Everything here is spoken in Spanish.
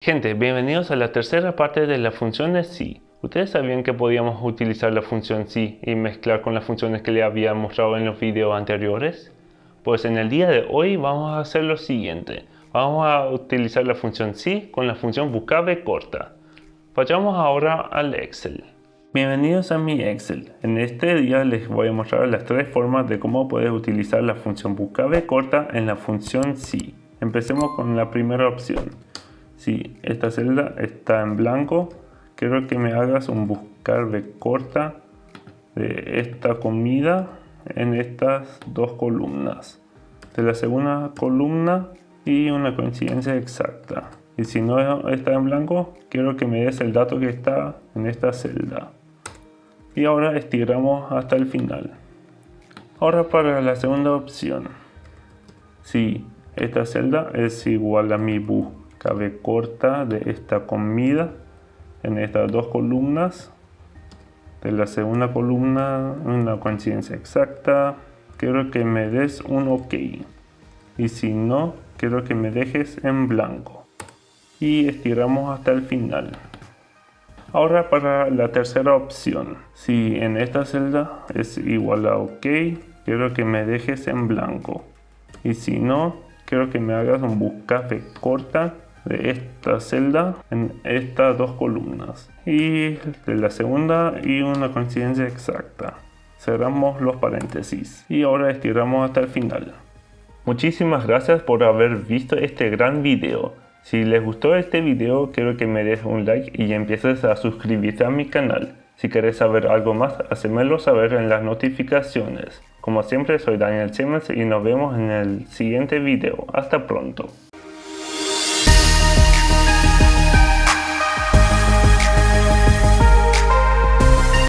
Gente, bienvenidos a la tercera parte de las funciones si. ¿Ustedes sabían que podíamos utilizar la función si y mezclar con las funciones que les había mostrado en los videos anteriores? Pues en el día de hoy vamos a hacer lo siguiente. Vamos a utilizar la función si con la función buscarv corta. Vayamos ahora al Excel. Bienvenidos a mi Excel. En este día les voy a mostrar las tres formas de cómo puedes utilizar la función buscarv corta en la función si. Empecemos con la primera opción. Si esta celda está en blanco, quiero que me hagas un buscarv corta de esta comida en estas dos columnas. De la segunda columna y una coincidencia exacta. Y si no está en blanco, quiero que me des el dato que está en esta celda. Y ahora estiramos hasta el final. Ahora para la segunda opción. Si esta celda es igual a mi buscarv corta de esta comida en estas dos columnas, de la segunda columna una coincidencia exacta, quiero que me des un OK, y si no, quiero que me dejes en blanco y estiramos hasta el final. Ahora para la tercera opción, si en esta celda es igual a OK, quiero que me dejes en blanco, y si no, quiero que me hagas un buscarv corta de esta celda en estas dos columnas y de la segunda y una coincidencia exacta. Cerramos los paréntesis y ahora estiramos hasta el final. Muchísimas gracias por haber visto este gran video. Si les gustó este video, quiero que me des un like y empieces a suscribirte a mi canal. Si quieres saber algo más, hacémelo saber en las notificaciones. Como siempre, soy DanielSiemens y nos vemos en el siguiente video. Hasta pronto.